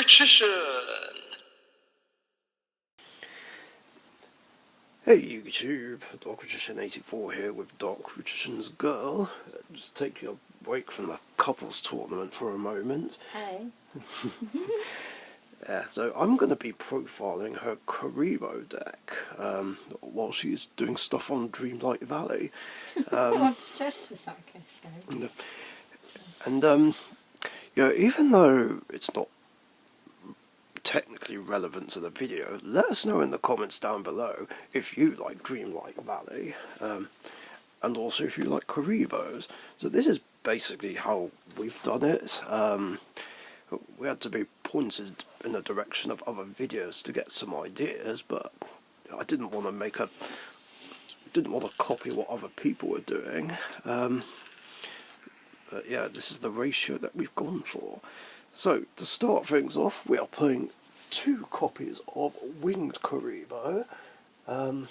Darkricician! Hey YouTube, TheDarkRichician84 here with TheDarkRichiciansgirl's Girl. Just taking a break from the couples tournament for a moment. Hey. Yeah, so I'm going to be profiling her Kuriboh deck while she's doing stuff on Dreamlight Valley. I'm obsessed with that game. And even though it's not technically relevant to the video, let us know in the comments down below if you like Dreamlight Valley, and also if you like Kuribohs. So this is basically how we've done it. We had to be pointed in the direction of other videos to get some ideas, but I didn't want to copy what other people were doing. But yeah, this is the ratio that we've gone for. So, to start things off, we are playing 2 copies of Winged Kuriboh. Don't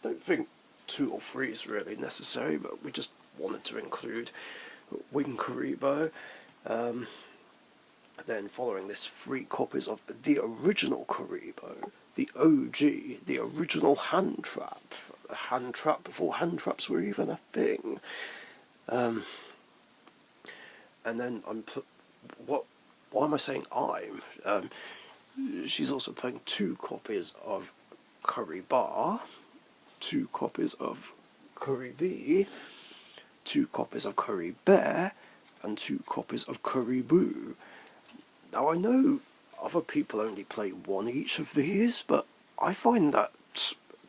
think 2 or 3 is really necessary, but we just wanted to include Winged Kuriboh. Then following this, 3 copies of the original Kuriboh, the OG, the original hand trap. A hand trap before hand traps were even a thing. And then why am I saying I'm? She's also playing 2 copies of Kuriboh, 2 copies of Kuriboh, 2 copies of Kuriboh, and 2 copies of Kuriboh. Now I know other people only play 1 each of these, but I find that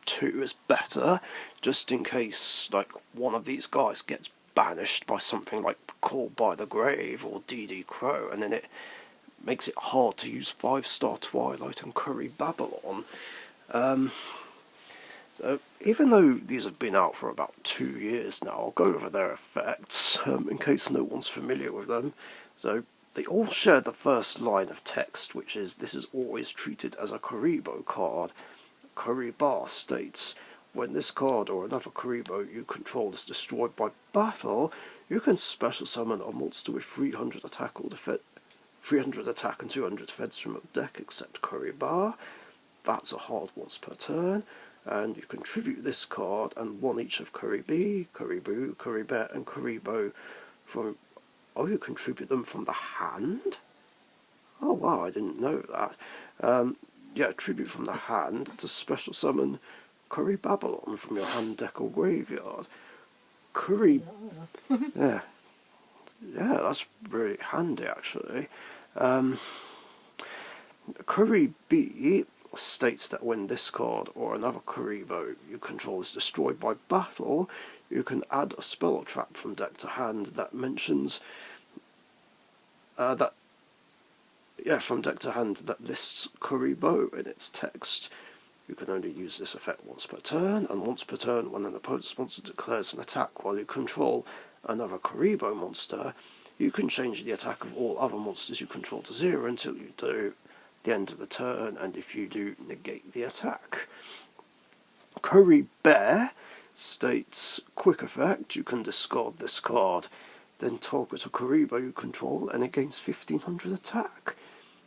2 is better, just in case like one of these guys gets banished by something like Called by the Grave or DD Crow, and then it makes it hard to use 5-star Twilight and Kuriboh. So even though these have been out for about 2 years now, I'll go over their effects in case no one's familiar with them. So they all share the first line of text, which is, "This is always treated as a Kuriboh card." Kuriboh states, "When this card or another Kuriboh you control is destroyed by battle, you can special summon a monster with 300 attack or 300 attack and 200 defense from your deck except Kuriboh. That's a hard once per turn, and you contribute this card and 1 each of Kuriboh, Kuriboh, and Kuriboh from..." Oh, you contribute them from the hand? Oh wow, I didn't know that. Yeah, tribute from the hand to special summon Kuriboh from your hand, deck, or graveyard. Yeah, that's really handy actually. Kuriboh states that when this card or another Kuriboh you control is destroyed by battle, you can add a spell or trap from deck to hand that mentions from deck to hand that lists Kuriboh in its text. You can only use this effect once per turn, and once per turn when an opponent's monster declares an attack while you control another Kuriboh monster, you can change the attack of all other monsters you control to 0 until you do the end of the turn, and if you do, negate the attack. Kuriboh states, quick effect, you can discard this card, then target a Kuriboh you control and it gains 1500 attack.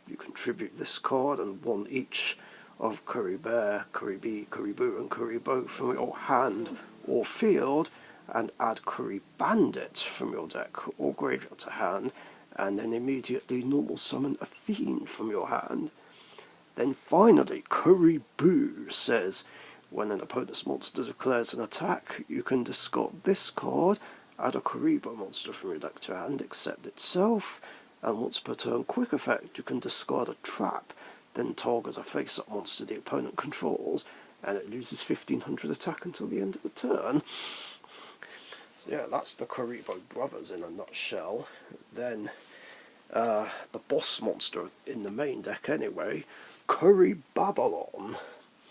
You contribute this card and 1 each of Kuriboh, Kuriboh, and Kuriboh from your hand or field, and add Kuribandit from your deck or graveyard to hand, and then immediately normal summon a fiend from your hand. Then finally, Kuriboh says, when an opponent's monster declares an attack, you can discard this card, add a Kuriboh monster from your deck to hand except itself, and once per turn quick effect you can discard a trap, then target a face-up monster the opponent controls, and it loses 1500 attack until the end of the turn. So yeah, that's the Kuriboh brothers in a nutshell. Then the boss monster in the main deck anyway, Kuriboh.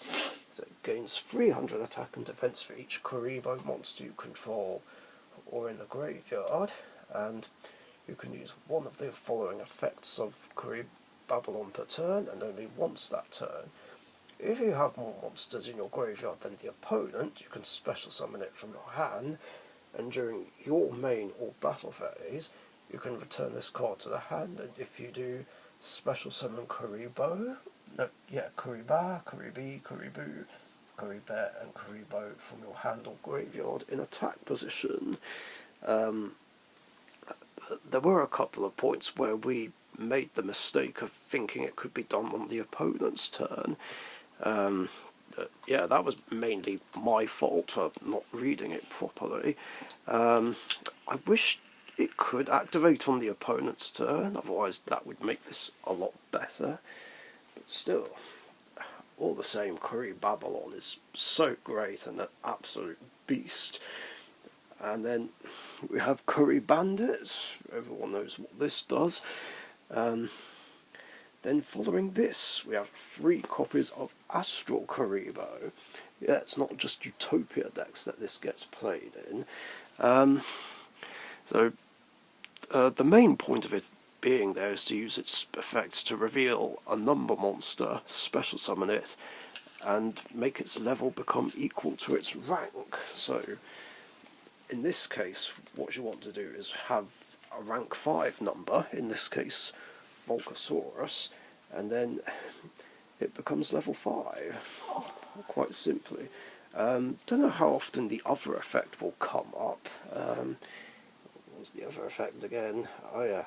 So it gains 300 attack and defense for each Kuriboh monster you control or in the graveyard, and you can use one of the following effects of Kuriboh per turn, and only once that turn. If you have more monsters in your graveyard than the opponent, you can special summon it from your hand, and during your main or battle phase, you can return this card to the hand, and if you do, special summon Kuriboh. No, yeah, Kuriboh, Kuribi, Kuriboh, Kuriboh, and Kuriboh from your hand or graveyard in attack position. There were a couple of points where we made the mistake of thinking it could be done on the opponent's turn. Yeah, that was mainly my fault for not reading it properly. I wish it could activate on the opponent's turn, otherwise that would make this a lot better. But still, all the same, Babylon is so great and an absolute beast. And then we have Curry Bandit. Everyone knows what this does. Then following this, we have 3 copies of Astral Kuriboh. Yeah, it's not just Utopia decks that this gets played in. The main point of it being there is to use its effects to reveal a number monster, special summon it, and make its level become equal to its rank. So, in this case, what you want to do is have a rank 5 number, in this case Volcasaurus, and then it becomes level 5, quite simply. Don't know how often the other effect will come up. What's the other effect again? Oh yeah.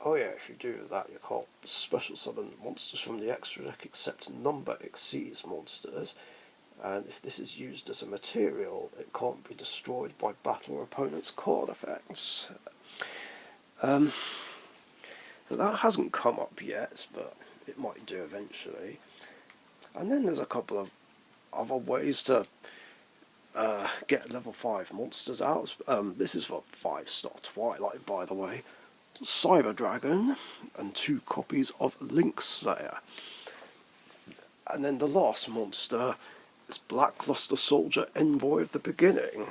Oh yeah, if you do that, you can't special summon monsters from the extra deck except number exceeds monsters. And if this is used as a material, it can't be destroyed by battle or opponent's card effects. So that hasn't come up yet, but it might do eventually. And then there's a couple of other ways to get level 5 monsters out. This is for 5-star Twilight, by the way. Cyber Dragon, and 2 copies of Link Slayer. And then the last monster is Blackluster Soldier, Envoy of the Beginning.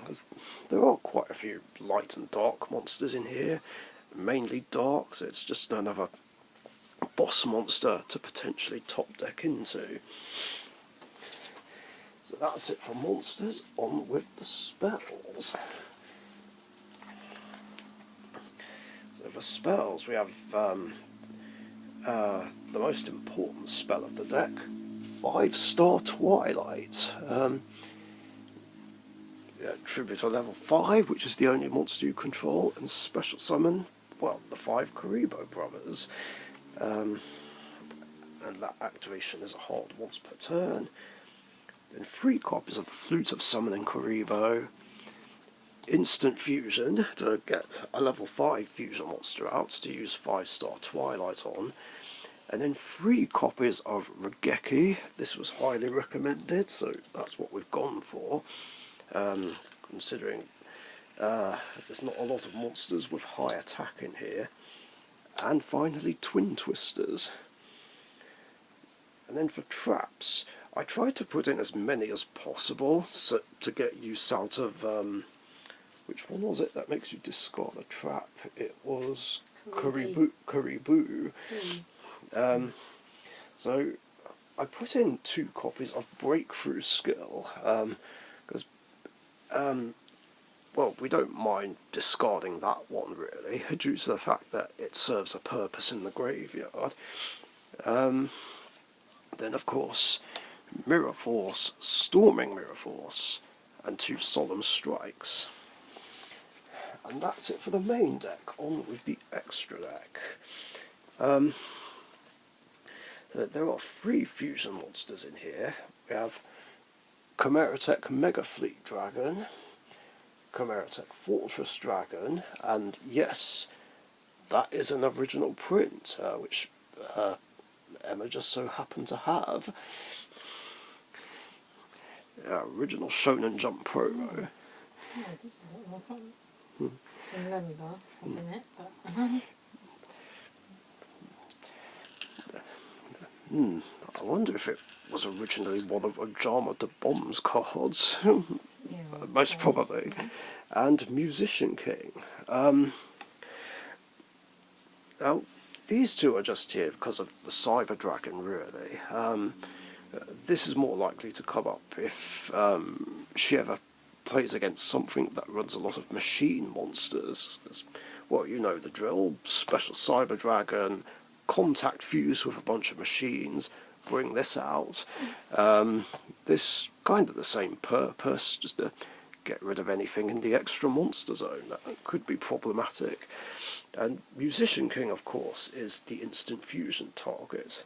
There are quite a few light and dark monsters in here, mainly dark, so it's just another boss monster to potentially top deck into. So that's it for monsters. On with the spells. So for spells, we have the most important spell of the deck, 5-star Twilight. Tribute to level 5, which is the only monster you control, and special summon, well, the 5 Kuriboh brothers. And that activation is a hold once per turn. Then 3 copies of the Flute of Summoning Kuriboh. Instant fusion to get a level 5 fusion monster out to use 5-star Twilight on. And then 3 copies of Regeki. This was highly recommended, so that's what we've gone for. Considering there's not a lot of monsters with high attack in here. And finally, Twin Twisters. And then for traps, I tried to put in as many as possible so to get use out of, which one was it that makes you discard a trap? It was Kuriboh. So I put in 2 copies of Breakthrough Skill, because, well, we don't mind discarding that one really, due to the fact that it serves a purpose in the graveyard. Then, of course, Mirror Force, Storming Mirror Force, and 2 Solemn Strikes. And that's it for the main deck. On with the extra deck. So there are 3 fusion monsters in here. We have Chimeratech Mega Fleet Dragon, Chimeratech Fortress Dragon, and yes, that is an original print, which Emma just so happened to have. Original Shonen Jump promo. Yeah, I did I can't remember having it, but... I wonder if it was originally one of Ojama de Bomb's cards. Yeah, Most probably. And Musician King. Now, these 2 are just here because of the Cyber Dragon, really. This is more likely to come up if she ever plays against something that runs a lot of machine monsters. Well, you know the drill. Special Cyber Dragon, contact fuse with a bunch of machines, bring this out. This kind of the same purpose, just to get rid of anything in the extra monster zone that could be problematic. And Musician King, of course, is the instant fusion target.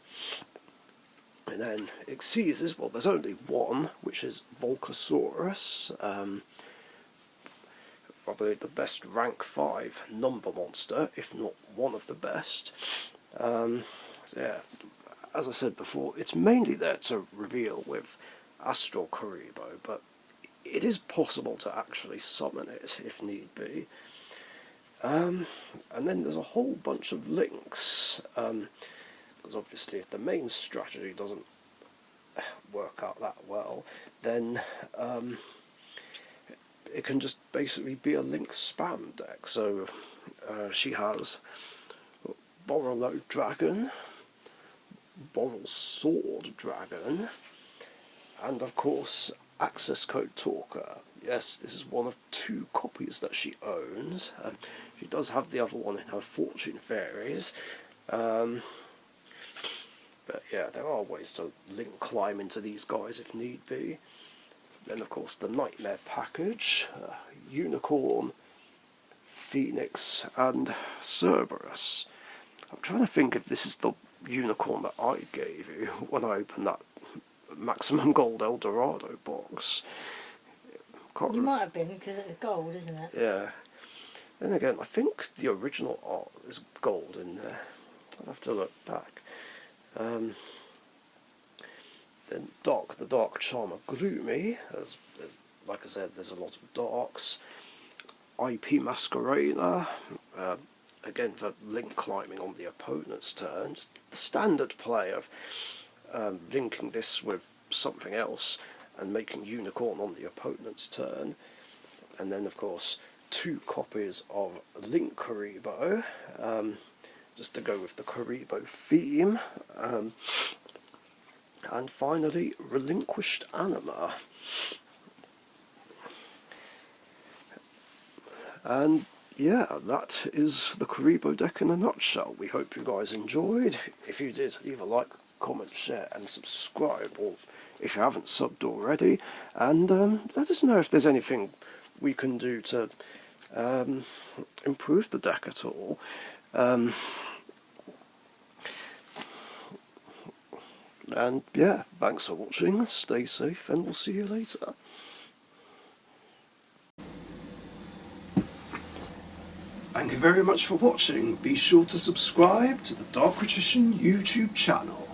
And then Xyz's, well, there's only one, which is Volcasaurus. Probably the best rank 5 number monster, if not one of the best. So yeah, as I said before, it's mainly there to reveal with Astral Kuriboh, but it is possible to actually summon it if need be. And then there's a whole bunch of links, because obviously if the main strategy doesn't work out that well, then it can just basically be a link spam deck. So she has Borrello Dragon, Borrel Sword Dragon, and of course Access Code Talker. Yes, this is one of 2 copies that she owns. She does have the other one in her Fortune Fairies. But yeah, there are ways to link climb into these guys if need be. Then of course the Nightmare package, Unicorn, Phoenix and Cerberus. I'm trying to think if this is the unicorn that I gave you when I opened that Maximum Gold Eldorado box. You might have been, because it's gold, isn't it? Yeah. Then again, I think the original art is gold in there. I'll have to look back. Then the Dark Charmer Gloomy, like I said, there's a lot of darks. IP Masquerader, again for link climbing on the opponent's turn, just the standard play of linking this with something else and making Unicorn on the opponent's turn. And then of course 2 copies of Link Kuriboh, just to go with the Kuriboh theme. And finally, Relinquished Anima. And yeah, that is the Kuriboh deck in a nutshell. We hope you guys enjoyed. If you did, leave a like, comment, share and subscribe, or if you haven't subbed already. And let us know if there's anything we can do to improve the deck at all. And yeah, thanks for watching, stay safe, and we'll see you later. Thank you very much for watching. Be sure to subscribe to the Dark Richician YouTube channel.